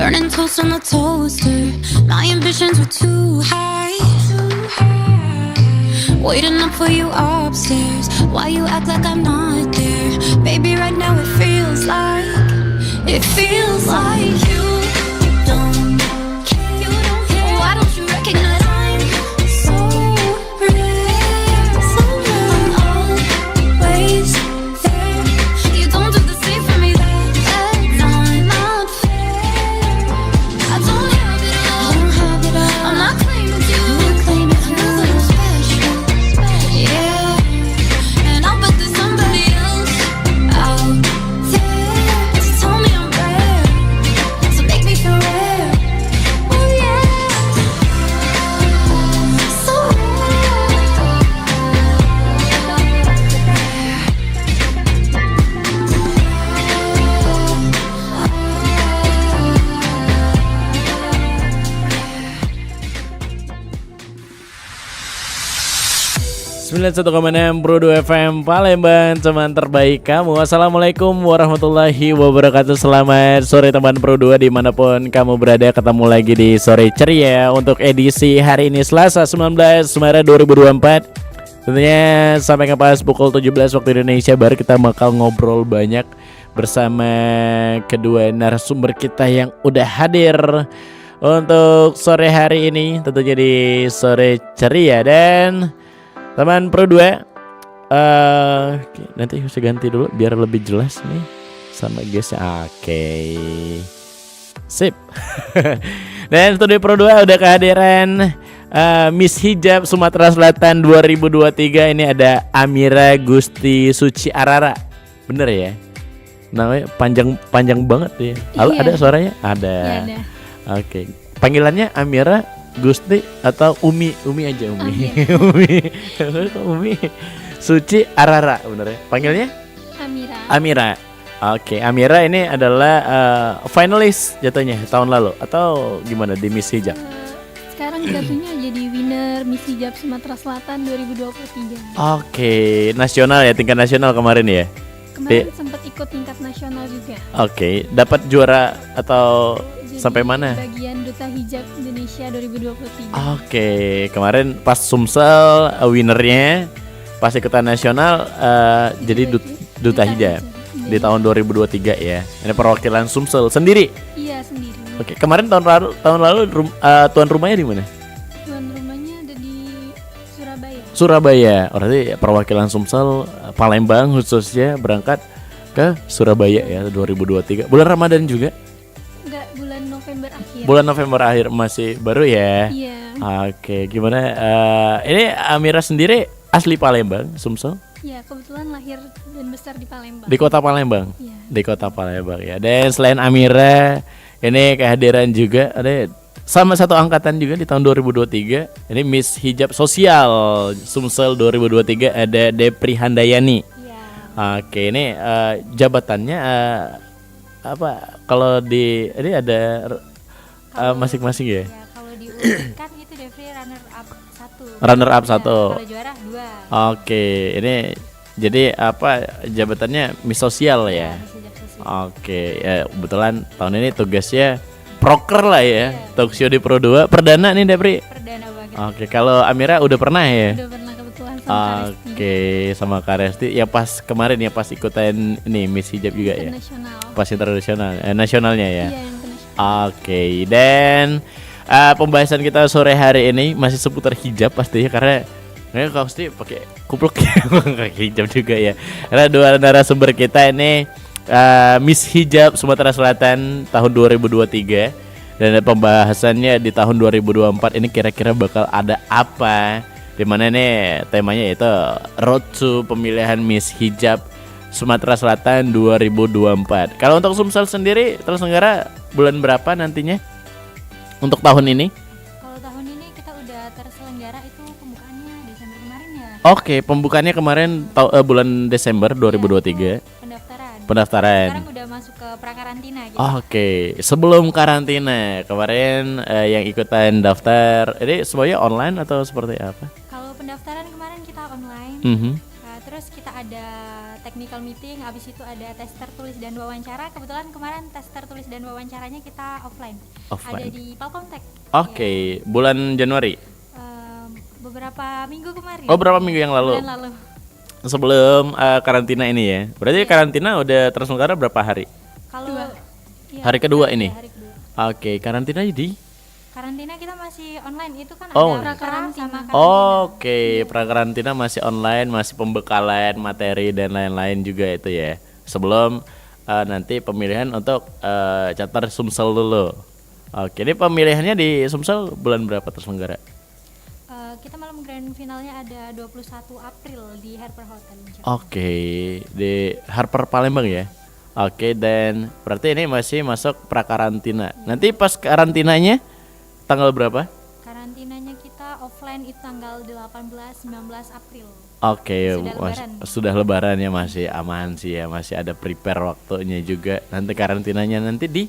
Burning toast on the toaster. My ambitions were too high. Waiting up for you upstairs. Why you act like I'm not there? Baby, right now it feels like you don't care. You don't care. Why don't you recognize I'm so real? So real. I'm always there. You don't do the same for me. That's not fair. I don't have it all. I'm not claiming you. Nothing special. Yeah. And I'll bet there's somebody else out there. So tell me I'm rare. So make me feel rare. Oh yeah. So Sembilan 91,6 Pro 2 FM Palembang, teman terbaik kamu. Assalamualaikum warahmatullahi wabarakatuh. Selamat sore teman Pro 2 dimanapun kamu berada. Ketemu lagi di Sore Ceria untuk edisi hari ini Selasa 19 Maret 2024. Tentunya sampai pas pukul 17 waktu Indonesia Barat kita bakal ngobrol banyak bersama kedua narasumber kita yang udah hadir untuk sore hari ini, tentunya di Sore Ceria. Dan teman Pro 2, nanti saya ganti dulu biar lebih jelas nih sama guysnya. Oke. Sip. Dan studio Pro 2 udah kehadiran Miss Hijab Sumatera Selatan 2023. Ini ada Amira Gusti Suci Arara. Bener ya? Namanya panjang banget ya. Halo, Iya. ada suaranya? Ada. Iya, ada. Oke. Panggilannya Amira Gusti atau Umi aja Umi. Umi Suci Arara, bener ya? Panggilnya Amira. Oke, Amira ini adalah finalis jatuhnya tahun lalu atau gimana di Miss Hijab? Sekarang jatuhnya jadi winner Miss Hijab Sumatera Selatan 2023. Oke, nasional ya, tingkat nasional kemarin ya. Kemarin sempat ikut tingkat nasional juga. Oke, dapat juara atau Jadi sampai mana? Bagian Duta Hijab Indonesia 2023. Oke, kemarin pas Sumsel winnernya, pas ikutan nasional jadi duta hijab di tahun 2023 ya. Ini perwakilan Sumsel sendiri. Iya, sendiri. Oke, kemarin tahun lalu tuan rumahnya di mana? Tuan rumahnya ada di Surabaya. Surabaya. Berarti perwakilan Sumsel Palembang khususnya berangkat ke Surabaya ya 2023. Bulan Ramadan juga? Enggak, bulan November akhir. Bulan November akhir, masih baru ya. Iya. Oke, gimana? Ini Amira sendiri asli Palembang, Sumsel? Iya, kebetulan lahir dan besar di Palembang. Di kota Palembang? Iya. Di kota Palembang ya. Dan selain Amira, ini kehadiran juga ada sama satu angkatan juga di tahun 2023. Ini Miss Hijab Sosial Sumsel 2023 ada Depri Handayani. Iya. Oke, ini jabatannya apa? Kalau di ini ada masing-masing ya? Ya, kalau diurutkan itu Devri runner up 1. Runner up 1. Kalau juara 2. Oke, ini jadi apa jabatannya Miss Sosial ya? Miss Hijab Sosial. Oke, ya kebetulan tahun ini tugasnya proker lah ya. Talk show di Pro 2 perdana nih Depri. Perdana banget. Oke, kalau Amira udah pernah ya? Udah pernah kebetulan sama Kak Resti. Oke, sama Kak Resti ya pas kemarin ya pas ikutan ini Miss Hijab juga ya. Internasional. Pas internasional, nasionalnya ya. Iya, internasional. Oke, dan pembahasan kita sore hari ini masih seputar hijab pastinya karena kau pasti pakai kupluk ya, pakai hijab juga ya. Karena dua narasumber kita ini Miss Hijab Sumatera Selatan tahun 2023 dan pembahasannya di tahun 2024 ini kira-kira bakal ada apa? Dimana nih temanya itu Road to pemilihan Miss Hijab Sumatera Selatan 2024. Kalau untuk Sumsel sendiri terselenggara bulan berapa nantinya untuk tahun ini? Kalau tahun ini kita udah terselenggara itu pembukaannya Desember kemarin ya. Oke, pembukaannya kemarin bulan Desember 2023. Pendaftaran. Sekarang udah masuk ke prakarantina gitu. Oke, sebelum karantina kemarin yang ikutan daftar ini semuanya online atau seperti apa? Kalau pendaftaran kemarin kita online. Mhm. Terus kita ada technical meeting, abis itu ada tes tertulis dan wawancara. Kebetulan kemarin tes tertulis dan wawancaranya kita offline. Offline. Ada di Palkomtek. Oke, bulan Januari. Beberapa minggu kemarin. Oh, berapa minggu yang lalu? Bulan lalu. Sebelum karantina ini ya. Berarti karantina udah terselenggara berapa hari? Kalau iya, Hari kedua ini? Hari kedua. Oke, karantina di? Karantina kita masih online, itu kan Oh. ada prakarantina sama karantina. Oke, prakarantina masih online, masih pembekalan materi dan lain-lain juga itu ya. Sebelum nanti pemilihan untuk Catar Sumsel dulu. Oke, ini pemilihannya di Sumsel bulan berapa terselenggara? Kita malam grand finalnya ada 21 April di Harper Hotel. Oke, di Harper Palembang ya. Oke, dan berarti ini masih masuk prakarantina. Nanti pas karantinanya tanggal berapa? Karantinanya kita offline itu tanggal 18-19 April. Oke, Sudah lebaran. sudah lebaran ya, masih aman sih ya, masih ada prepare waktunya juga. Nanti karantinanya nanti di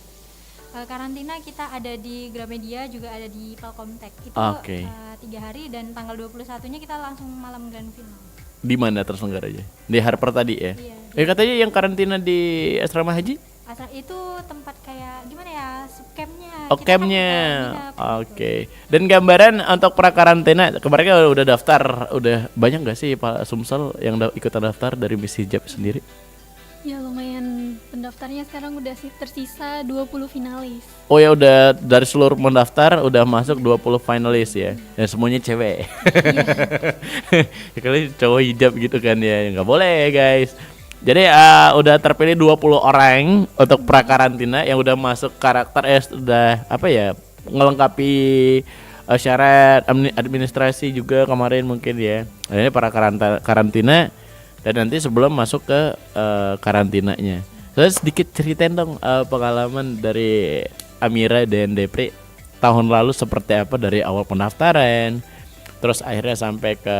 Karantina kita ada di Gramedia, juga ada di Palkomtek. Itu Oke. 3 hari, dan tanggal 21-nya kita langsung malam grand final. di mana terselenggaranya? Di Harper tadi ya? Iya. Katanya yang karantina di asrama haji? Itu tempat kayak gimana ya, subcampnya. Oh, Kita kan campnya. nginap gitu. Oke. Dan gambaran untuk prakarantina kemarin kan udah daftar, udah banyak gak sih Pak Sumsel yang ikutan daftar dari Miss Hijab sendiri? Ya lumayan, pendaftarnya sekarang udah tersisa 20 finalis. Oh ya, udah dari seluruh pendaftar udah masuk 20 finalis ya. Dan semuanya cewek. Ya, kali cowok hijab gitu kan ya. Nggak boleh guys. Jadi udah terpilih 20 orang untuk prakarantina yang udah masuk karakter udah apa ya, ngelengkapi syarat administrasi juga kemarin mungkin ya. Nah, ini para karantina dan nanti sebelum masuk ke karantinanya. Saya sedikit ceritain dong pengalaman dari Amira dan Depri tahun lalu seperti apa dari awal pendaftaran, terus akhirnya sampai ke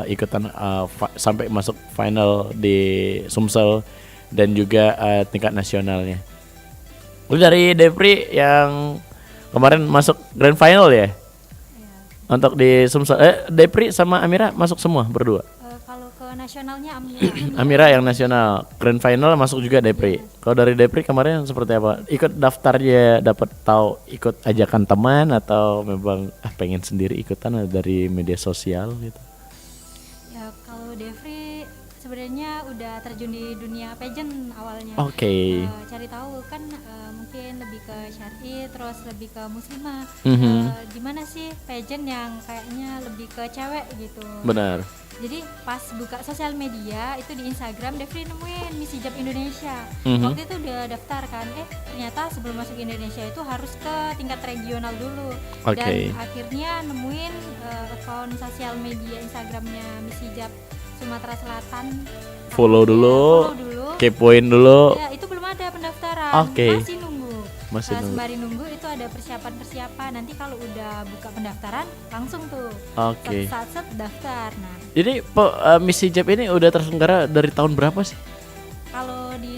ikutan sampai masuk final di Sumsel dan juga tingkat nasionalnya. Lalu dari Depri yang kemarin masuk grand final ya? Untuk di Sumsel, Depri sama Amira masuk semua berdua? Kalau ke nasionalnya Amira yang nasional, grand final masuk juga Depri. Kalau dari Depri kemarin seperti apa? Ikut daftarnya, dapat tahu ikut ajakan teman atau memang pengen sendiri ikutan dari media sosial gitu? Ya, kalau Devri sebenarnya udah terjun di dunia pageant awalnya. Oke. Cari tahu kan, mungkin lebih ke syar'i, terus lebih ke muslimah. Gimana sih pageant yang kayaknya lebih ke cewek gitu. Benar. Jadi pas buka sosial media itu di Instagram, Devri nemuin Miss Hijab Indonesia. Waktu itu udah daftar kan, ternyata sebelum masuk Indonesia itu harus ke tingkat regional dulu. Oke. Dan akhirnya nemuin akun sosial media Instagramnya Miss Hijab Sumatera Selatan. Follow dulu, Follow dulu. kepoin dulu. Ya, itu belum ada pendaftaran. Oke. Masih nunggu. Masih nunggu. Sembari nunggu itu ada persiapan-persiapan. Nanti kalau udah buka pendaftaran langsung tuh. Oke. Set daftar. Nah, Jadi Miss Hijab ini udah terselenggara dari tahun berapa sih? kalau di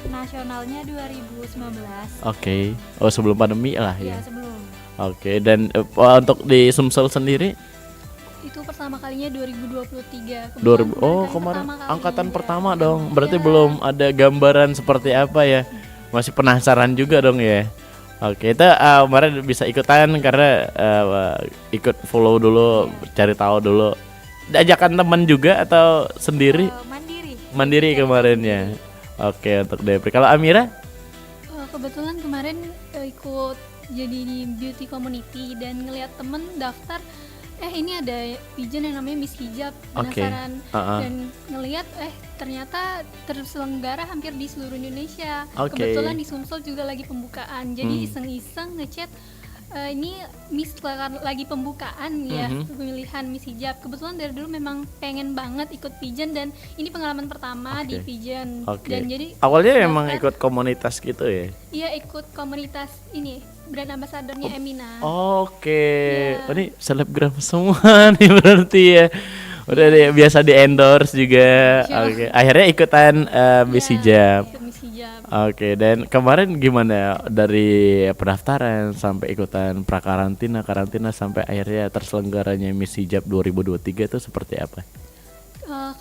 nasionalnya 2019. Oke. Oh, sebelum pandemi lah Ya, ya. sebelum. Oke, dan untuk di Sumsel sendiri Itu pertama kalinya 2023. 2000. Oh, Kebetulan kemarin pertama kali. angkatan Ya. pertama dong. Berarti Iya. belum ada gambaran seperti apa ya. Masih penasaran juga dong ya. Oke, itu kemarin bisa ikutan karena ikut follow dulu, cari tahu dulu. Ajakan teman juga atau sendiri? Mandiri. Mandiri kemarinnya. Oke, untuk Depri. Kalau Amira? Kebetulan kemarin ikut jadi di beauty community dan ngelihat temen daftar, ini ada pageant yang namanya Miss Hijab, Oke. penasaran Uh-uh. dan ngelihat ternyata terselenggara hampir di seluruh Indonesia. Oke. Kebetulan di Sumsel juga lagi pembukaan, jadi Hmm. iseng-iseng ngechat, ini Miss lagi pembukaan ya, pemilihan Miss Hijab. Kebetulan dari dulu memang pengen banget ikut pageant dan ini pengalaman pertama di Oke. pageant. Oke. Dan jadi Awalnya memang daftar. ikut komunitas gitu ya? Iya, ikut komunitas ini, brand ambasadornya Emina. Oke. Iya. Oh, ini selebgram semua nih berarti ya. Udah biasa di endorse juga. Iya. Oke. Akhirnya ikutan Miss Hijab. Ikut Miss Hijab. Oke, dan kemarin gimana dari pendaftaran sampai ikutan prakarantina, karantina sampai akhirnya terselenggaranya Miss Hijab 2023 itu seperti apa?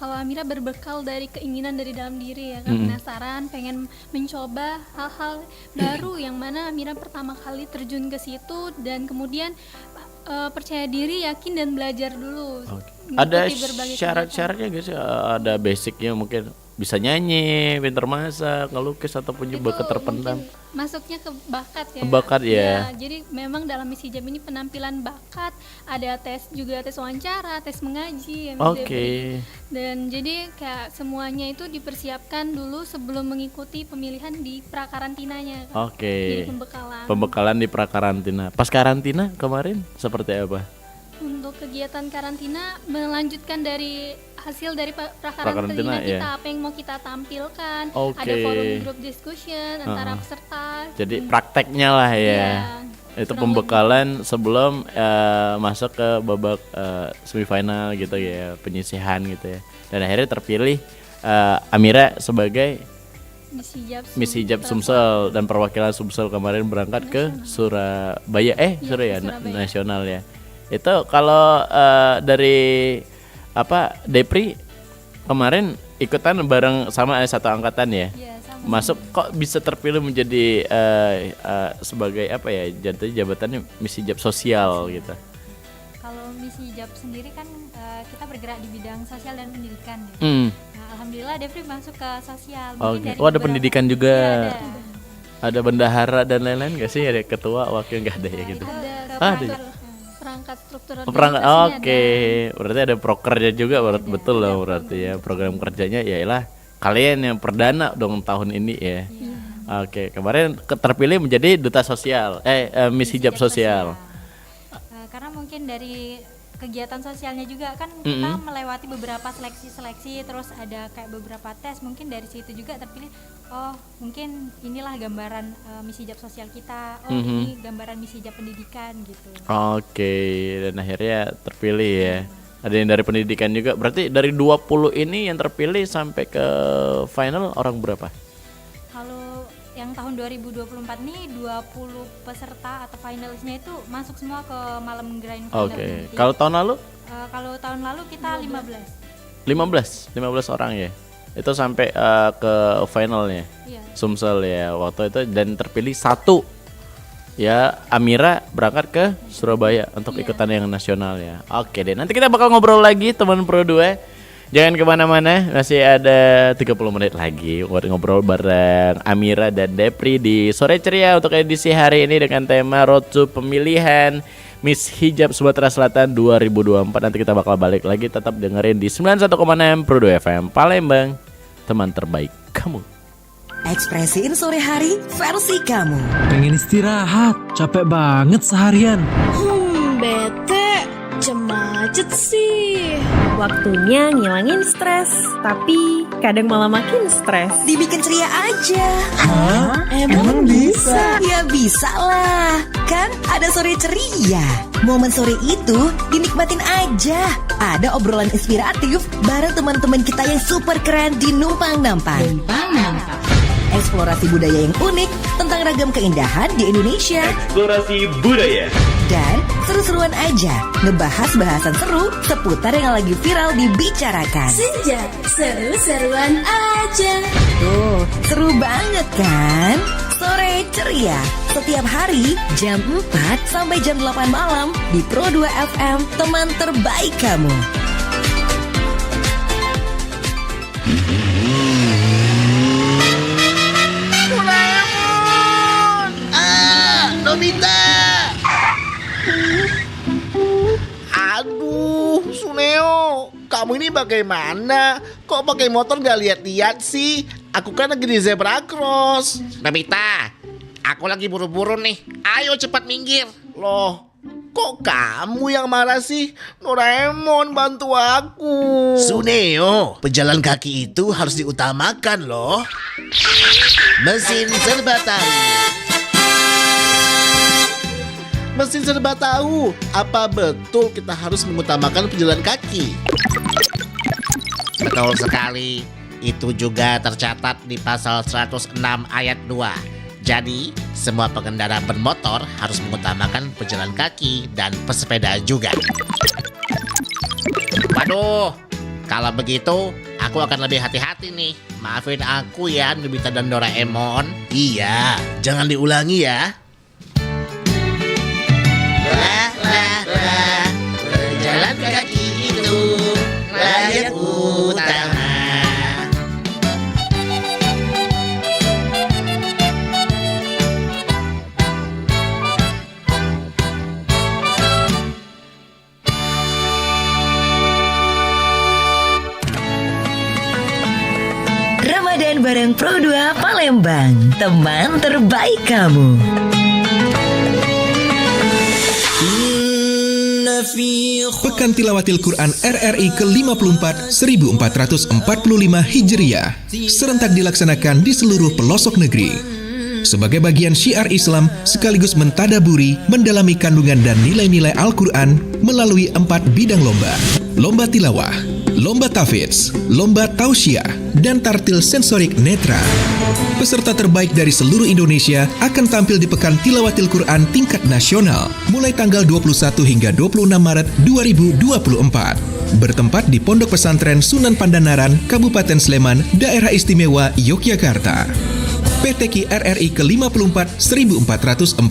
kalau Amira berbekal dari keinginan dari dalam diri ya kan, penasaran, pengen mencoba hal-hal baru yang mana Amira pertama kali terjun ke situ dan kemudian percaya diri, yakin dan belajar dulu. Ada Mengikuti berbagai syarat-syaratnya guys, ada basicnya mungkin bisa nyanyi, pintar masak, ngelukis ataupun Itu juga terpendam. mungkin masuknya ke bakat ya. Bakat ya. Jadi memang dalam misi hijab ini penampilan bakat, ada tes juga, tes wawancara, tes mengaji ya, Miss Oke. Devi. Dan jadi kayak semuanya itu dipersiapkan dulu sebelum mengikuti pemilihan di prakarantinanya kan. Oke. Jadi pembekalan. Pembekalan di prakarantina. Pas karantina kemarin seperti apa? Untuk kegiatan karantina melanjutkan dari hasil dari Prakarantina, prakarantina kita, ya. apa yang mau kita tampilkan, Oke. ada forum group discussion antara peserta. Jadi prakteknya lah ya. Iya. Itu Kurang pembekalan sebelum masuk ke babak semifinal gitu ya, penyisihan gitu ya. Dan akhirnya terpilih Amira sebagai Miss Hijab Sumsel dan perwakilan Sumsel kemarin berangkat ke Surabaya Surabaya. nasional ya. Itu kalau dari Depri kemarin ikutan bareng sama satu angkatan ya. Iya, sama. Masuk kok bisa terpilih menjadi sebagai jabatannya Miss Hijab sosial gitu. Kalau misi hijab sendiri kan kita bergerak di bidang sosial dan pendidikan ya. Nah, alhamdulillah Devri masuk ke sosial. Mungkin Oke. dari Oh, ada beberapa- pendidikan juga. Iya, Ada bendahara dan lain-lain gak sih? Ada ketua, wakil nggak ada ya gitu. Ada Ada. perangkat struktur Perangkat, organisasinya oke. ada. Berarti ada prokernya juga, betul loh berarti ya. Program kerjanya yaelah kalian yang perdana dong tahun ini ya. Oke, kemarin terpilih menjadi duta sosial, Miss Hijab sosial. Karena mungkin dari kegiatan sosialnya juga kan kita melewati beberapa seleksi terus ada kayak beberapa tes, mungkin dari situ juga terpilih, oh mungkin inilah gambaran misi hijab sosial kita, oh ini gambaran misi hijab pendidikan gitu. Oke, dan akhirnya terpilih ya. Ada yang dari pendidikan juga. Berarti dari 20 ini yang terpilih sampai ke final orang berapa? Kalau yang tahun 2024 nih 20 peserta atau finalisnya itu masuk semua ke malam grand final. Oke. Kalau tahun lalu? Kalau tahun lalu kita 15. 15 orang ya. Itu sampai ke finalnya. Iya. Sumsel ya waktu itu, dan terpilih satu. Ya, Amira berangkat ke Surabaya untuk ikutan yang nasional ya. Oke deh, nanti kita bakal ngobrol lagi teman Pro 2. Jangan kemana-mana, masih ada 30 menit lagi buat ngobrol bareng Amira dan Depri di Sore Ceria untuk edisi hari ini dengan tema Road to Pemilihan Miss Hijab Sumatera Selatan 2024. Nanti kita bakal balik lagi, tetap dengerin di 91,6 Pro 2 FM Palembang, teman terbaik kamu. Ekspresiin sore hari versi kamu. Pengen istirahat, capek banget seharian. Bete, macet sih. Waktunya ngilangin stres, tapi kadang malah makin stres. Dibikin ceria aja. Emang bisa? Ya bisa lah. Kan ada sore ceria. Momen sore itu dinikmatin aja. Ada obrolan inspiratif bareng teman-teman kita yang super keren di Numpang Nampang. Eksplorasi budaya yang unik tentang ragam keindahan di Indonesia. Eksplorasi budaya. Dan seru-seruan aja ngebahas bahasan seru seputar yang lagi viral dibicarakan. Senja, seru-seruan aja. Tuh, seru banget kan? Sore ceria setiap hari jam 4 sampai jam 8 malam di Pro 2 FM, teman terbaik kamu. Nobita! Aduh, Suneo, kamu ini bagaimana? Kok pakai motor gak lihat-lihat sih? Aku kan lagi di zebra cross. Nobita, aku lagi buru-buru nih. Ayo cepat minggir. Loh, kok kamu yang marah sih? Doraemon, bantu aku. Suneo, pejalan kaki itu harus diutamakan loh. Mesin serba tahu. Mesin serba tahu, apa betul kita harus mengutamakan pejalan kaki? Betul sekali, itu juga tercatat di pasal 106 ayat 2. Jadi, semua pengendara bermotor harus mengutamakan pejalan kaki dan pesepeda juga. Waduh, Kalau begitu, aku akan lebih hati-hati nih. Maafin aku ya, Nobita dan Doraemon. Iya, jangan diulangi ya. Berjalan kaki itu layak utama. Ramadan bareng Pro 2 Palembang, teman terbaik kamu. Pekan Tilawatil Quran RRI ke-54 1445 Hijriah serentak dilaksanakan di seluruh pelosok negeri. Sebagai bagian syiar Islam sekaligus mentadaburi, mendalami kandungan dan nilai-nilai Al-Quran melalui 4 bidang lomba. Lomba tilawah, lomba tahfidz, lomba tausiah, dan tartil sensorik netra. Peserta terbaik dari seluruh Indonesia akan tampil di Pekan Tilawatil Quran tingkat nasional mulai tanggal 21 hingga 26 Maret 2024. Bertempat di Pondok Pesantren Sunan Pandanaran, Kabupaten Sleman, Daerah Istimewa Yogyakarta. PTQ RRI ke-54 1445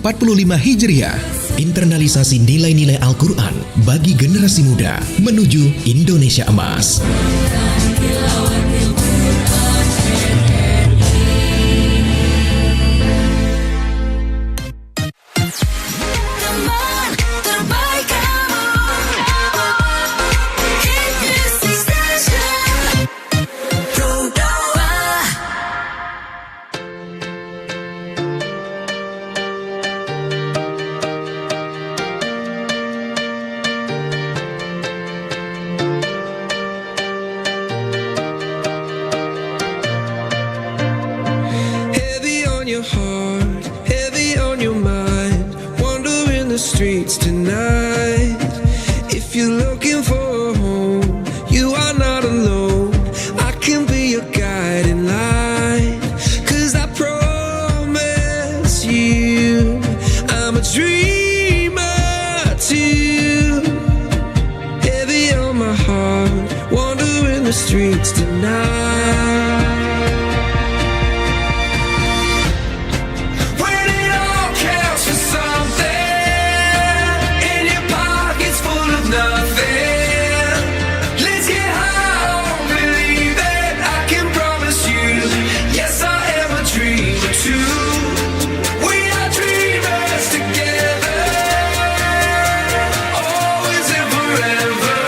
Hijriah. Internalisasi nilai-nilai Al-Quran bagi generasi muda menuju Indonesia Emas. Teman terbaik kamu. Hit Music Station. Pro 2. Heavy on your heart, heavy on your mind. Wandering the streets tonight. If you're looking for a home, you are not alone. I can be your guiding light. 'Cause I promise you, I'm a dreamer too. Heavy on my heart, wandering the streets tonight. When it all counts for something, and your pocket's full of nothing, let's get high on believe that I can promise you, yes I am a dreamer too. We are dreamers together, always and forever.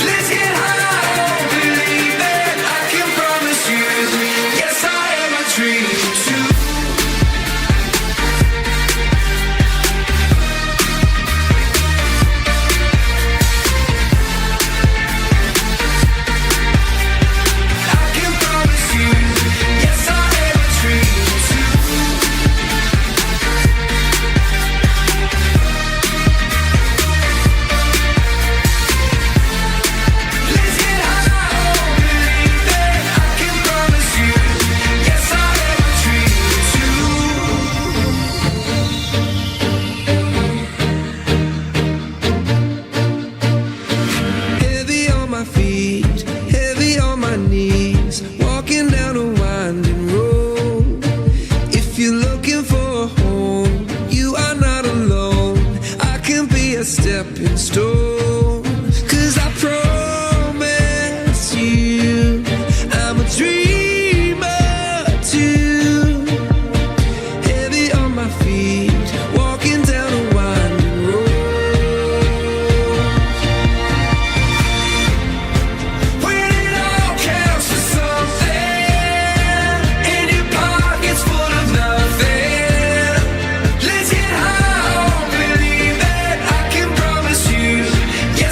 Let's get high on believe that I can promise you, yes I am a dreamer too. I can promise you, yes I am a dreamer too. Let's get high on believe that I can promise you, yes I am a dreamer too. Heavy on my feet, heavy on my knees, walking down a winding road. If you're looking for a home, you are not alone. I can be a stepping stone. 'Cause I promise you, I'm a dreamer too. Heavy on my feet, walking down a winding road. When it all counts for something, and your pocket's full of nothing, let's get high on believe that I can promise you, yes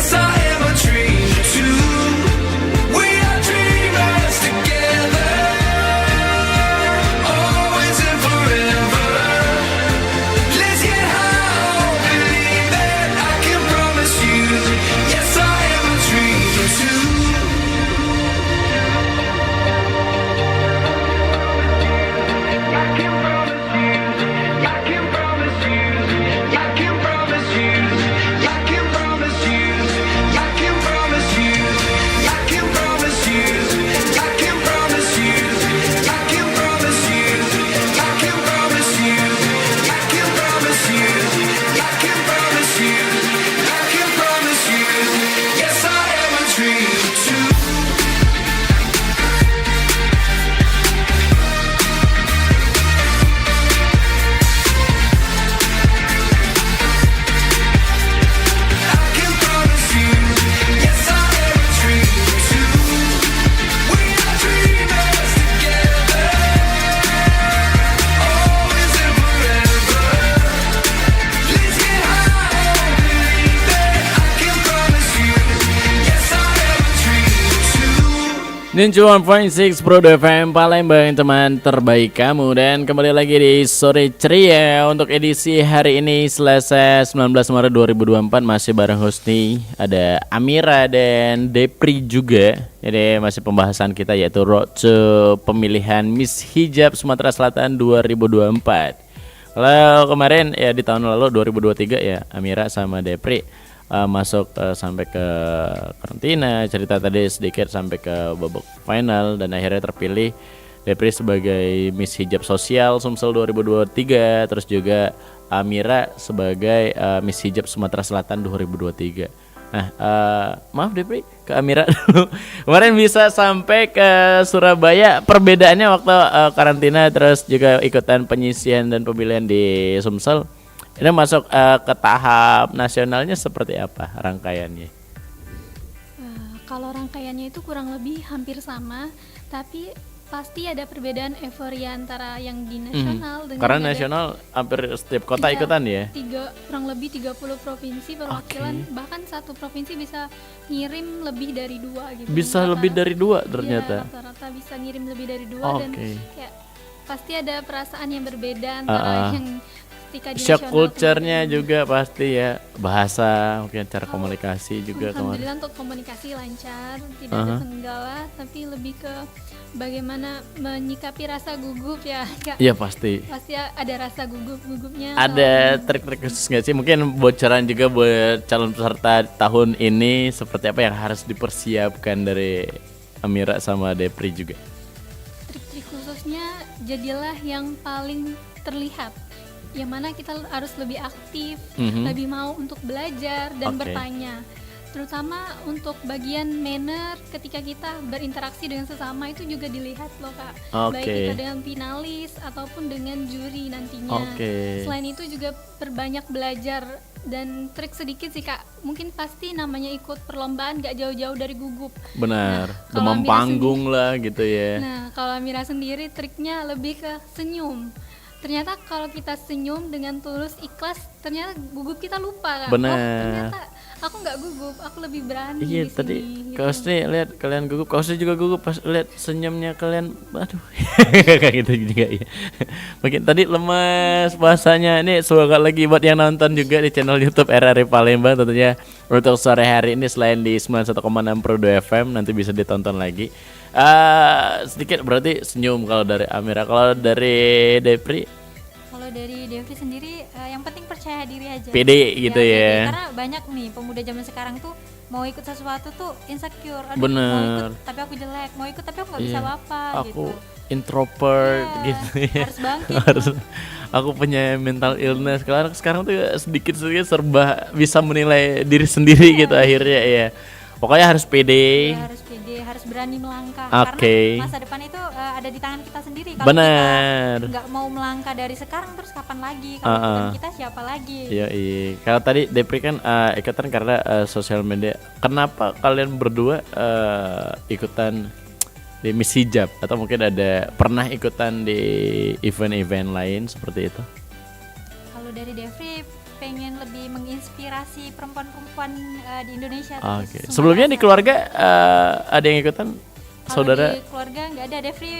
91.6 Pro FM Palembang, teman terbaik kamu. Dan kembali lagi di Sore Ceria untuk edisi hari ini Selasa 19 Maret 2024. Masih bareng Husni, ada Amira dan Depri juga. Jadi masih pembahasan kita yaitu road to pemilihan Miss Hijab Sumatera Selatan 2024. Kalau kemarin ya di tahun lalu 2023 ya Amira sama Depri masuk sampai ke karantina, cerita tadi sedikit sampai ke babak final dan akhirnya terpilih Depri sebagai Miss Hijab Sosial Sumsel 2023, terus juga Amira sebagai Miss Hijab Sumatera Selatan 2023. Nah, maaf Depri, ke Amira dulu. Kemarin bisa sampai ke Surabaya, perbedaannya waktu karantina terus juga ikutan penyisian dan pemilihan di Sumsel. Ini masuk ke tahap nasionalnya seperti apa rangkaiannya? Kalau rangkaiannya itu kurang lebih hampir sama, tapi pasti ada perbedaan euforia antara yang di nasional dengan karena ada nasional hampir setiap kota ikutan ya? Kurang lebih 30 provinsi perwakilan, bahkan satu provinsi bisa ngirim lebih dari 2 gitu. Bisa lebih dari 2 ternyata? Iya, rata-rata bisa ngirim lebih dari 2 dan kayak pasti ada perasaan yang berbeda antara yang ketika di shock nasional. culture-nya juga pasti ya, bahasa, mungkin cara komunikasi juga. Alhamdulillah untuk komunikasi lancar, tidak ada kendala, tapi lebih ke bagaimana menyikapi rasa gugup ya Kak. Iya pasti Ada rasa gugupnya. Ada trik-trik khusus nggak sih? Mungkin bocoran juga buat calon peserta tahun ini seperti apa yang harus dipersiapkan dari Amira sama Depri juga? Trik-trik khususnya jadilah yang paling terlihat, yang mana kita harus lebih aktif, lebih mau untuk belajar dan bertanya. Terutama untuk bagian manner ketika kita berinteraksi dengan sesama itu juga dilihat loh Kak. Baik kita dengan finalis ataupun dengan juri nantinya. Selain itu juga perbanyak belajar dan trik sedikit sih Kak. Mungkin pasti namanya ikut perlombaan gak jauh-jauh dari gugup. Benar, Nah, demam panggung lah gitu ya. Nah kalau Amira sendiri triknya lebih ke senyum. Ternyata kalau kita senyum dengan tulus ikhlas, ternyata gugup kita lupa Kak. Benar. Oh ternyata aku nggak gugup, aku lebih berani. Iya di tadi sini, Kak Husni lihat kalian gugup, Kak Husni juga gugup pas lihat senyumnya kalian. Aduh, kayak gitu juga ya. Makin tadi lemas bahasanya. Ini semoga lagi buat yang nonton juga di channel YouTube RRI Palembang tentunya untuk sore hari ini selain di 91,6 Pro 2 FM nanti bisa ditonton lagi. Sedikit berarti senyum kalau dari Amira. Kalau dari Depri? Kalau dari Depri sendiri yang penting percaya diri aja. Pede gitu ya. Karena banyak nih pemuda zaman sekarang tuh mau ikut sesuatu tuh insecure. Aduh, Bener. mau ikut tapi aku jelek, mau ikut tapi aku nggak bisa apa-apa Aku gitu. introvert gitu ya. Harus bangkit. Aku punya mental illness. Sekarang tuh sedikit serba bisa menilai diri sendiri gitu akhirnya ya. Pokoknya harus pede. Ya, harus pede, harus berani melangkah. Oke. Karena masa depan itu ada di tangan kita sendiri. Kalau Benar. kita nggak mau melangkah dari sekarang, terus kapan lagi? Kalau bukan kita siapa lagi? Iya. Kalau tadi Depri kan ikutan karena sosial media. Kenapa kalian berdua ikutan di Miss Hijab atau mungkin ada pernah ikutan di event-event lain seperti itu? Kalau dari Depri pengen lebih menginspirasi perempuan-perempuan di Indonesia. Oke. Sebelumnya di keluarga ada yang ikutan? Saudara? Kalau di keluarga nggak ada. Depri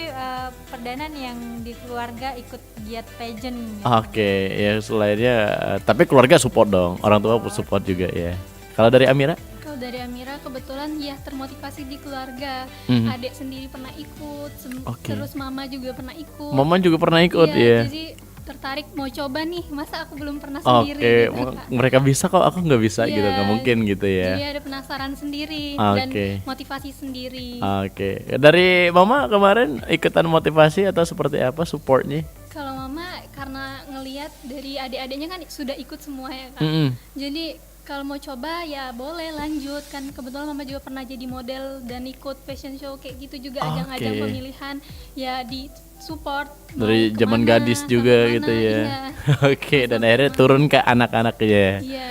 perdana nih yang di keluarga ikut giat pageant. Gitu. Oke, ya selainnya tapi keluarga support dong, orang tua support juga ya. Kalau dari Amira? Kalau dari Amira kebetulan ya termotivasi di keluarga. Adik sendiri pernah ikut, terus mama juga pernah ikut. Mama juga pernah ikut ya. Jadi tertarik mau coba nih, masa aku belum pernah sendiri gitu, Kak. Mereka bisa kok aku nggak bisa gitu, nggak mungkin gitu ya. Jadi ada penasaran sendiri dan motivasi sendiri. Oke. Dari mama kemarin ikutan motivasi atau seperti apa supportnya? Kalau mama karena ngelihat dari adik-adiknya kan sudah ikut semua ya Kak. Jadi kalau mau coba ya boleh lanjut, kan kebetulan mama juga pernah jadi model dan ikut fashion show kayak gitu juga, ajang-ajang pemilihan ya di support dari zaman gadis juga gitu ya. Iya. Oke, dan akhirnya turun ke anak-anaknya. Iya.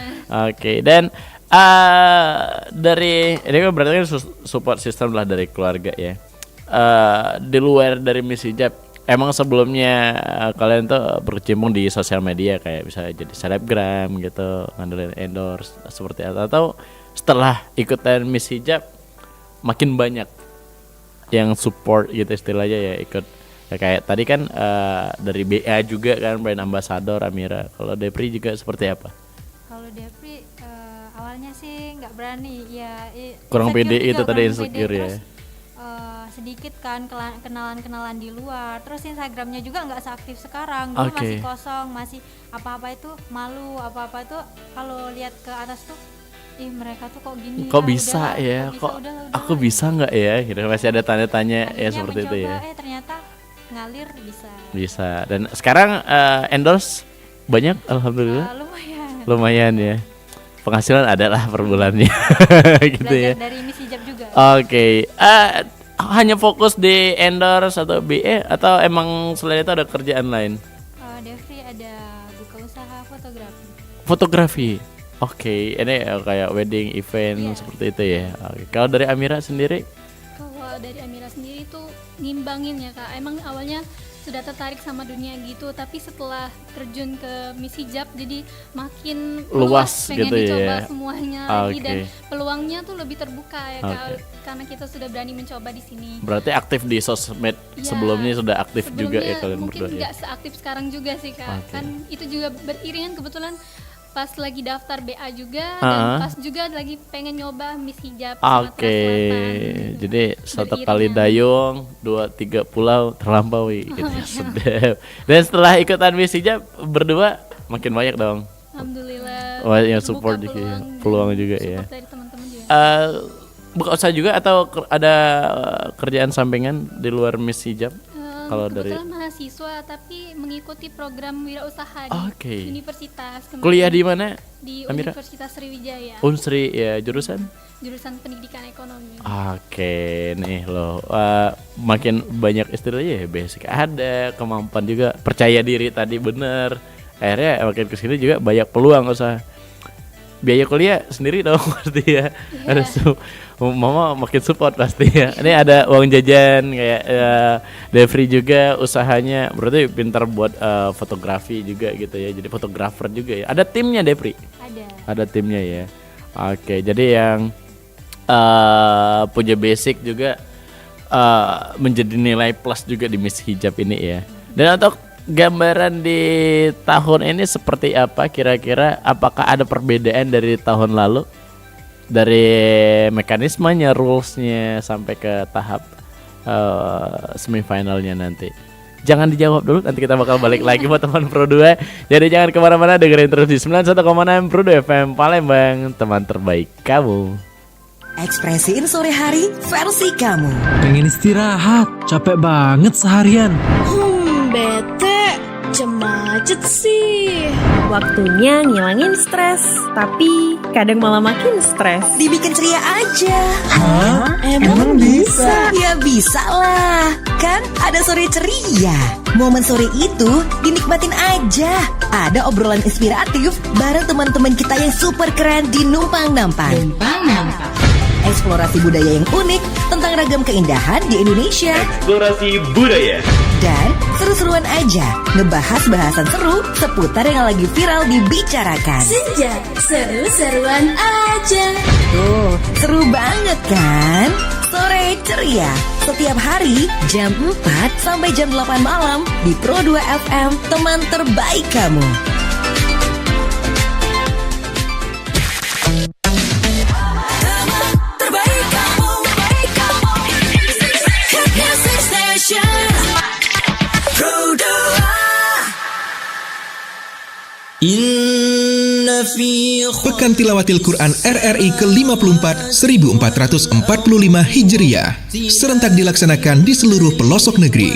Oke, dan dari ini kan berarti kan support system lah dari keluarga ya. Di luar dari Miss Hijab, emang sebelumnya kalian tuh berkecimpung di sosial media kayak bisa jadi selebgram gitu, ngandelin endorse seperti atau setelah ikutan Miss Hijab makin banyak yang support gitu istilahnya ya, ikut ya, kayak tadi kan dari BA juga kan brand ambassador Amira. Kalau Depri juga seperti apa? Kalau Depri awalnya sih nggak berani ya, Kurang insecure pede juga, itu tadi, kurang insecure pede. ya. Terus, sedikit kan kenalan-kenalan di luar, terus Instagramnya juga nggak seaktif sekarang. Dulu Oke. masih kosong, masih apa-apa itu malu, apa-apa itu kalau lihat ke atas tuh, ih mereka tuh kok gini, Kok ya, bisa udahlah, ya? bisa, Kok udahlah, aku udahlah. bisa nggak ya? Gitu masih ada tanya-tanya ya Akhirnya seperti itu mencoba, ya. ternyata ngalir bisa. Bisa. Dan sekarang endorse banyak alhamdulillah. Lumayan. Lumayan ya. Penghasilan ada lah per bulannya. Gitu ya. Belajar dari Miss Hijab juga. Oke. Hanya fokus di endorse atau BE atau emang selain itu ada kerjaan lain? Devri ada buka usaha fotografi. Fotografi. Oke, ini kayak wedding event seperti itu ya. Oke. Kalau dari Amira sendiri? Kalau dari Amira sendiri tuh ngimbangin ya Kak. Emang awalnya sudah tertarik sama dunia gitu, tapi setelah terjun ke Miss Hijab jadi makin Luas pengen gitu dicoba ya. semuanya lagi, Oke. dan peluangnya tuh lebih terbuka ya Kak, Oke. karena kita sudah berani mencoba di sini. Berarti aktif di sosmed Ya, sebelumnya sudah aktif juga ya sebelumnya kalian mungkin berdua ya. nggak seaktif sekarang juga sih Kak. Oke. Kan itu juga beriringan kebetulan pas lagi daftar BA juga Ah. dan pas juga lagi pengen nyoba Miss Hijab Sumatera Oke, Selatan. jadi satu Beriringan. kali dayung, 2-3 pulau terlampaui gitu. Sedap. Dan setelah ikutan Miss Hijab berdua makin banyak dong. Alhamdulillah. Wah, yang terbuka support juga ya. dan Peluang juga ya. support dari teman-teman juga. Buka usaha juga atau ada kerjaan sampingan di luar Miss Hijab? Kalau dari Kebetulan mahasiswa tapi mengikuti program wirausaha di Oke. universitas. Kemudian kuliah di mana? Di Amira? Universitas Sriwijaya. Unsri ya, jurusan? Jurusan Pendidikan Ekonomi. Oke, nih loh, makin banyak istilahnya ya, basic ada, kemampuan juga, percaya diri tadi bener. Akhirnya makin kesini juga banyak peluang usaha. Biaya kuliah sendiri dong pasti ya. Ada mama makin support pasti ya. Ini ada uang jajan kayak Devri juga usahanya, berarti pintar buat fotografi juga gitu ya. Jadi fotografer juga ya. Ada timnya Devri? Ada timnya ya. Oke, jadi yang punya basic juga menjadi nilai plus juga di Miss Hijab ini ya. Dan untuk gambaran di tahun ini seperti apa kira-kira? Apakah ada perbedaan dari tahun lalu? Dari mekanismenya, rulesnya sampai ke tahap semifinalnya nanti. Jangan dijawab dulu, nanti kita bakal balik lagi buat teman Pro 2. Jadi jangan kemana-mana, dengerin terus di 91,6 Pro 2 FM Palembang, teman terbaik kamu. Ekspresiin sore hari versi kamu. Pengen istirahat, capek banget seharian. Bete, macet sih. Waktunya ngilangin stres, tapi kadang malah makin stres. Dibikin ceria aja. Emang bisa? Ya bisa lah. Kan ada sore ceria. Momen sore itu dinikmatin aja. Ada obrolan inspiratif bareng teman-teman kita yang super keren di Numpang Nampang. Eksplorasi budaya yang unik tentang ragam keindahan di Indonesia. Eksplorasi budaya. Dan seru-seruan aja ngebahas bahasan seru seputar yang lagi viral dibicarakan. Senja, seru-seruan aja. Tuh, seru banget kan? Sore ceria setiap hari jam 4 sampai jam 8 malam di Pro 2 FM, teman terbaik kamu. Pekan Tilawatil Quran RRI ke-54 1445 Hijriah serentak dilaksanakan di seluruh pelosok negeri.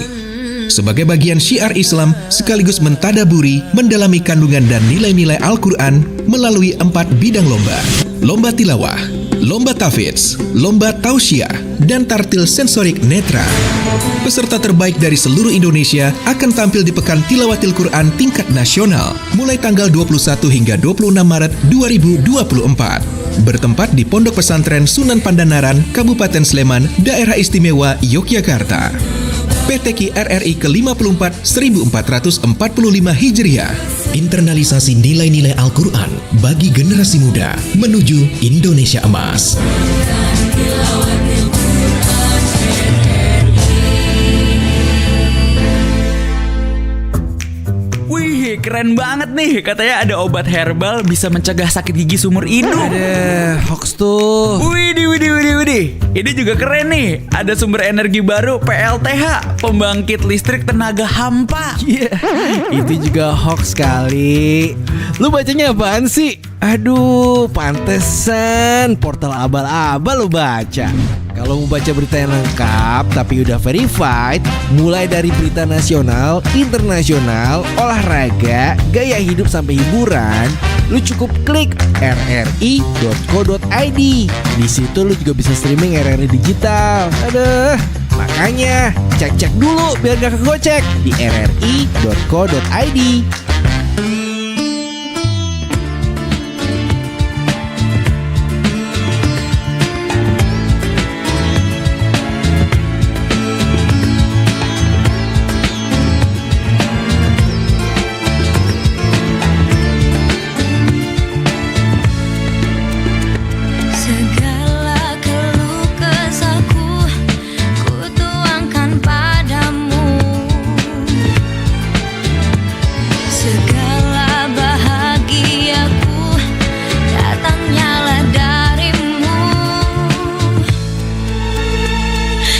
Sebagai bagian syiar Islam sekaligus mentadaburi, mendalami kandungan dan nilai-nilai Al-Quran melalui 4 bidang lomba. Lomba tilawah, lomba tahfidz, lomba tausiah, dan tartil sensorik netra. Peserta terbaik dari seluruh Indonesia akan tampil di Pekan Tilawatil Quran tingkat nasional mulai tanggal 21 hingga 26 Maret 2024. Bertempat di Pondok Pesantren Sunan Pandanaran, Kabupaten Sleman, Daerah Istimewa Yogyakarta. PTQ RRI ke-54 1445 Hijriah. Internalisasi nilai-nilai Al-Quran bagi generasi muda menuju Indonesia Emas. keren banget nih. Katanya ada obat herbal bisa mencegah sakit gigi seumur hidup. Ada hoax tuh. Widih. Ini juga keren nih. Ada sumber energi baru PLTH, pembangkit listrik tenaga hampa. Iya, itu juga hoax kali. Lu bacanya apaan sih? Aduh, pantesan portal abal-abal lu baca. Kalau mau baca berita yang lengkap tapi udah verified, mulai dari berita nasional, internasional, olahraga, gaya hidup sampai hiburan, lu cukup klik rri.co.id. Di situ lu juga bisa streaming RRI digital. Aduh, makanya cek dulu biar gak kegocek di rri.co.id. Segala keluh kesahku ku tuangkan padamu. Segala bahagiaku datangnya darimu.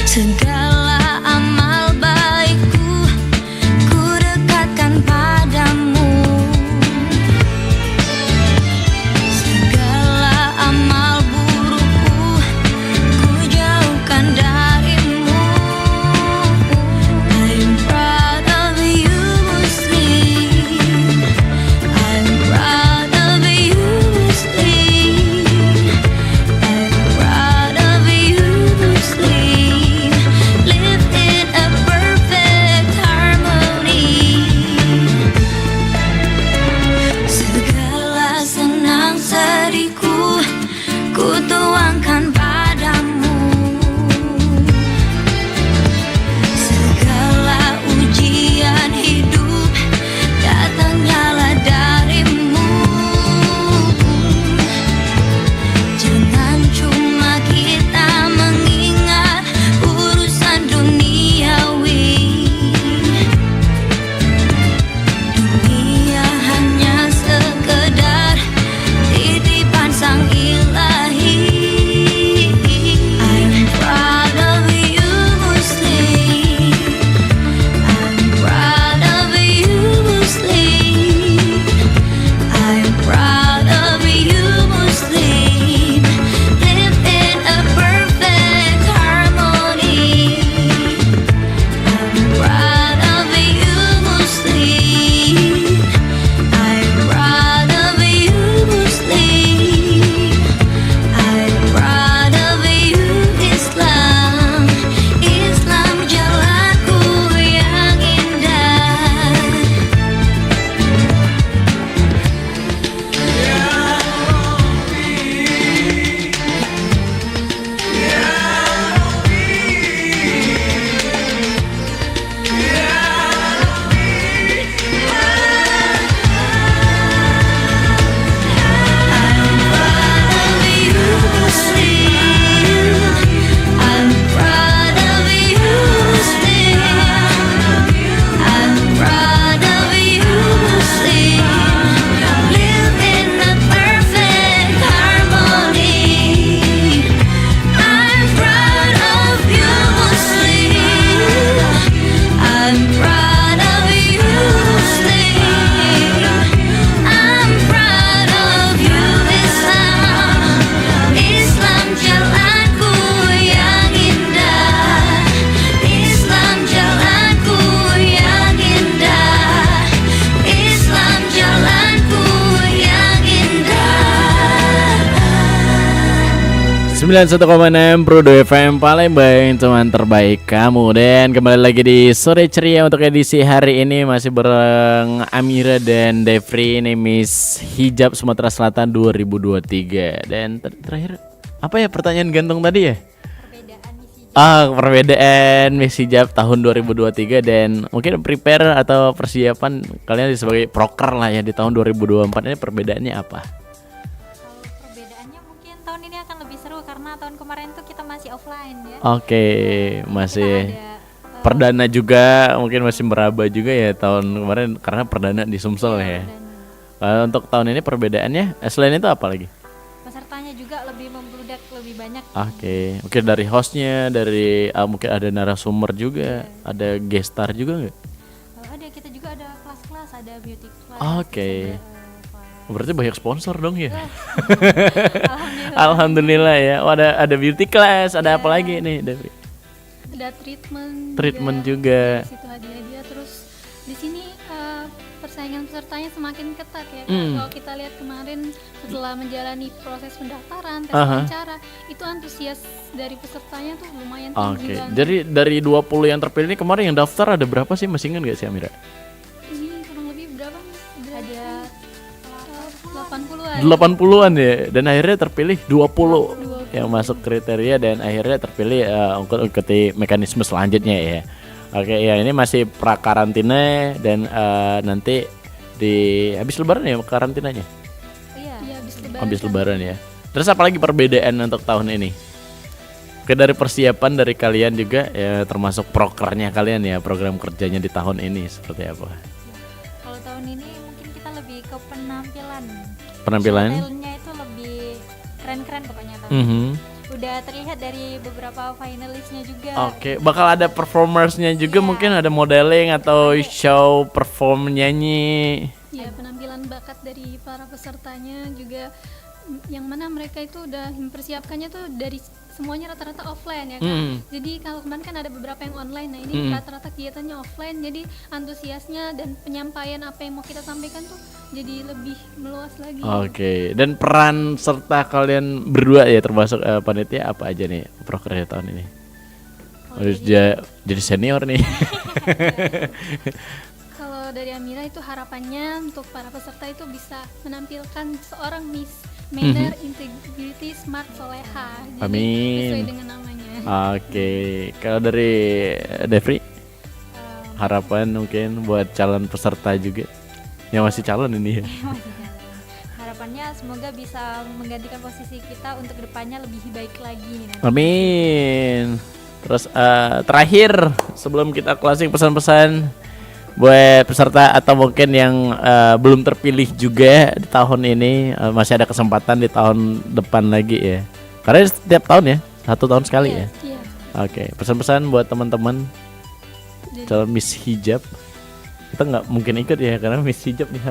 Segala amal baikku ku dekatkan padamu. Segala amal burukku ku jauhkan darimu. I'm proud of you, Muslim. I'm proud of you, Muslim. I'm proud of you, Muslim. Live in a perfect harmony. Segala senang sedihku ku tuangkan padamu. Segala ujian hidup datangnya darimu. Jangan cuma kita mengingat urusan duniawi. Dunia hanya sekedar titipan sang ilahi. I'm proud of you, Muslim. I'm proud of you, Muslim. I'm proud of you, Muslim. Live in a perfect harmony. I'm proud of you, Muslim. I'm proud of you, Muslim. I'm proud of you, Islam. Islam jalanku yang indah. I'm proud of you, Muslim. I'm proud of you, Muslim. Live in a perfect harmony. I'm proud of you, Muslim. I'm proud of you, Muslim. I'm proud of you, Islam. Islam jalanku yang indah. Islam jalanku yang indah. Islam jalanku yang indah. 91,6 Pro 2 FM Palembang, teman terbaik kamu. Dan kembali lagi di Sore Ceria untuk edisi hari ini. Masih bareng Amira dan Devri. Ini Miss Hijab Sumatera Selatan 2023. Dan terakhir apa ya pertanyaan gantung tadi ya? Perbedaan Miss Hijab tahun 2023. Dan mungkin prepare atau persiapan kalian sebagai proker lah ya di tahun 2024 ini, perbedaannya apa? Perbedaannya mungkin tahun ini akan lebih seru karena tahun kemarin tuh kita masih offline ya. Oke, masih Kita ada Perdana juga mungkin masih meraba juga ya tahun kemarin karena perdana di Sumsel ya. Untuk tahun ini perbedaannya selain itu apa lagi? Pesertanya juga lebih membludak, lebih banyak. Oke, mungkin dari hostnya, dari mungkin ada narasumber juga, ada guest star juga nggak? Ada, kita juga ada kelas-kelas, ada beauty class. Oke. Berarti banyak sponsor dong ya? Alhamdulillah. Alhamdulillah ya. Oh, ada beauty class, ada apa lagi nih, Devi? Ada Treatment juga. Di situ hadiah-hadiah, terus di sini persaingan pesertanya semakin ketat ya. Kalau kita lihat kemarin setelah menjalani proses pendaftaran, tes wawancara, itu antusias dari pesertanya tuh lumayan tinggi banget. Jadi dari 20 yang terpilih ini kemarin yang daftar ada berapa sih? Masih ingat nggak sih Amira? Ini kurang lebih berapa? Ada 80-an. 80-an ya. Dan akhirnya terpilih 20 yang masuk kriteria dan akhirnya terpilih ikuti mekanisme selanjutnya ya. Oke, ya ini masih pra karantina dan nanti di habis lebaran ya karantinanya. Iya, Habis lebaran ya. Terus apa lagi perbedaan untuk tahun ini? Oke, dari persiapan dari kalian juga ya termasuk prokernya kalian ya, program kerjanya di tahun ini seperti apa? Kalau tahun ini mungkin kita lebih ke penampilan. Stylenya itu lebih keren-keren pokoknya tahun ini. Udah terlihat dari beberapa finalisnya juga. Oke, bakal ada performersnya juga mungkin ada modeling atau show perform nyanyi. Ya, penampilan bakat dari para pesertanya juga yang mana mereka itu udah mempersiapkannya tuh dari semuanya rata-rata offline ya kan. Jadi kalau kemarin kan ada beberapa yang online, nah ini rata-rata kegiatannya offline, jadi antusiasnya dan penyampaian apa yang mau kita sampaikan tuh jadi lebih meluas lagi. Oke, dan peran serta kalian berdua ya termasuk panitia apa aja nih prokernya tahun ini? Jadi senior nih. Kalau dari Amira itu harapannya untuk para peserta itu bisa menampilkan seorang Miss Manner, Integrity, Smart, Soleha. Jadi Amin. sesuai dengan namanya. Oke, kalau dari Devri harapan mungkin buat calon peserta juga yang masih calon ini ya. Harapannya semoga bisa menggantikan posisi kita untuk kedepannya lebih baik lagi. Amin. Terus terakhir sebelum kita closing pesan-pesan buat peserta atau mungkin yang belum terpilih juga di tahun ini, masih ada kesempatan di tahun depan lagi ya. Karena setiap tahun ya, 1 tahun sekali ya. Iya. Oke, pesan-pesan buat teman-teman calon Miss Hijab. Kita nggak mungkin ikut ya karena Miss Hijab nih.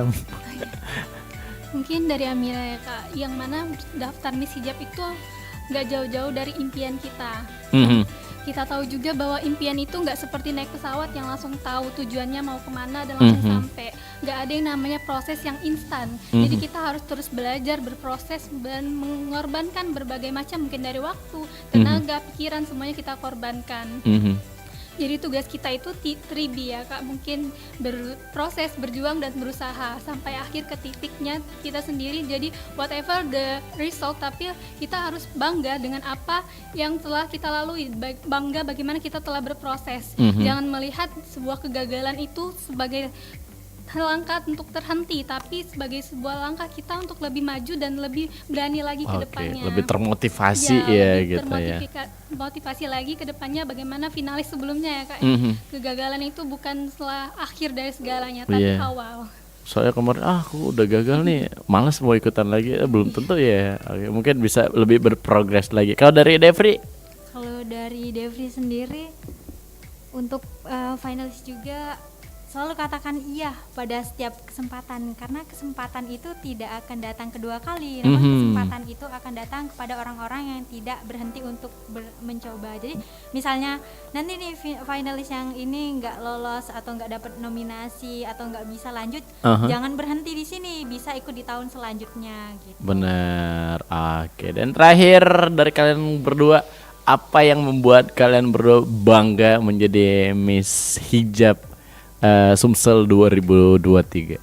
Mungkin dari Amira ya Kak, yang mana daftar Miss Hijab itu nggak jauh-jauh dari impian kita. Kita tahu juga bahwa impian itu nggak seperti naik pesawat yang langsung tahu tujuannya mau kemana dan langsung sampai. Nggak ada yang namanya proses yang instan. Jadi kita harus terus belajar, berproses dan mengorbankan berbagai macam, mungkin dari waktu, tenaga, pikiran, semuanya kita korbankan. Jadi tugas kita itu 3B ya Kak, mungkin berproses, berjuang dan berusaha sampai akhir ke titiknya kita sendiri. Jadi whatever the result, tapi kita harus bangga dengan apa yang telah kita lalui, bangga bagaimana kita telah berproses. Jangan melihat sebuah kegagalan itu sebagai langkah untuk terhenti, tapi sebagai sebuah langkah kita untuk lebih maju dan lebih berani lagi ke depannya. Lebih termotivasi ya lebih gitu ya. Motivasi lagi ke depannya bagaimana finalis sebelumnya ya Kak. Kegagalan itu bukan setelah akhir dari segalanya, tapi awal. Soalnya kemarin aku udah gagal nih, malas mau ikutan lagi, belum tentu ya. Oke, mungkin bisa lebih berprogres lagi. Kalau dari Devri? Kalau dari Devri sendiri untuk finalis juga selalu katakan iya pada setiap kesempatan, karena kesempatan itu tidak akan datang kedua kali. Namun kesempatan itu akan datang kepada orang-orang yang tidak berhenti untuk mencoba. Jadi misalnya nanti nih finalis yang ini nggak lolos atau nggak dapat nominasi atau nggak bisa lanjut, jangan berhenti di sini, bisa ikut di tahun selanjutnya gitu. Benar. Oke, dan terakhir dari kalian berdua, apa yang membuat kalian berdua bangga menjadi Miss Hijab Sumsel 2023?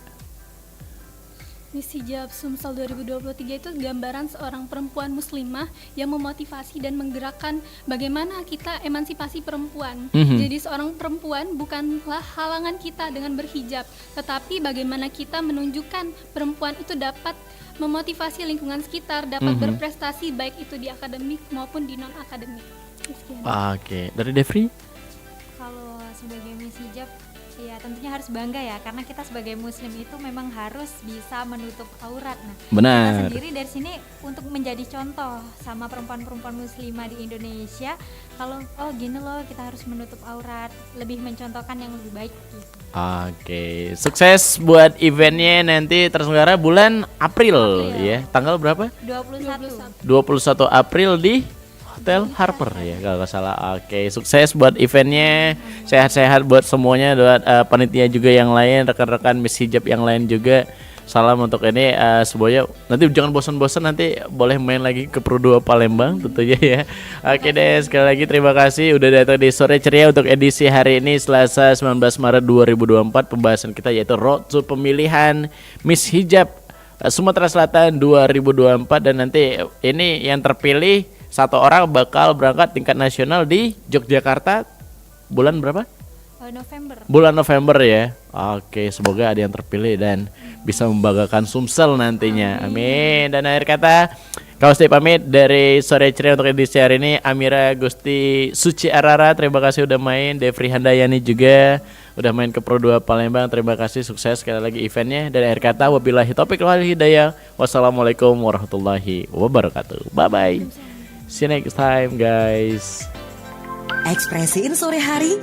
Miss Hijab Sumsel 2023 itu gambaran seorang perempuan muslimah yang memotivasi dan menggerakkan bagaimana kita emansipasi perempuan. Jadi seorang perempuan bukanlah halangan kita dengan berhijab, tetapi bagaimana kita menunjukkan perempuan itu dapat memotivasi lingkungan sekitar, dapat berprestasi baik itu di akademik maupun di non akademik. Oke, dari Devri? Kalau sebagai Miss Hijab, ya tentunya harus bangga ya, karena kita sebagai muslim itu memang harus bisa menutup aurat. Nah, Benar. kita sendiri dari sini untuk menjadi contoh sama perempuan-perempuan muslimah di Indonesia, kalau oh gini loh kita harus menutup aurat, lebih mencontohkan yang lebih baik gitu. Oke, sukses buat eventnya nanti terselenggara bulan April ya. Tanggal berapa? 21. 21 April di Hotel Harper ya kalau nggak salah. Oke, sukses buat eventnya, sehat-sehat buat semuanya, buat panitia juga yang lain, rekan-rekan Miss Hijab yang lain juga. Salam untuk ini semuanya. Nanti jangan bosan-bosan, nanti boleh main lagi ke Pro 2 Palembang tentunya ya. Oke deh, sekali lagi terima kasih udah datang di Sore Ceria untuk edisi hari ini Selasa 19 Maret 2024. Pembahasan kita yaitu Road to Pemilihan Miss Hijab Sumatera Selatan 2024, dan nanti ini yang terpilih satu orang bakal berangkat tingkat nasional di Yogyakarta bulan berapa? November. Bulan November ya. Oke, semoga ada yang terpilih dan bisa membanggakan Sumsel nantinya. Amin. Dan akhir kata, Kausti pamit dari Sore Ceria untuk edisi hari ini. Amira Gusti Suci Arara, terima kasih udah main. Devri Handayani juga udah main ke Pro 2 Palembang. Terima kasih, sukses sekali lagi eventnya. Dan akhir kata, wabillahi taufiq wal hidayah. Wassalamualaikum warahmatullahi wabarakatuh. Bye bye. See you next time guys. Ekspresiin sore hari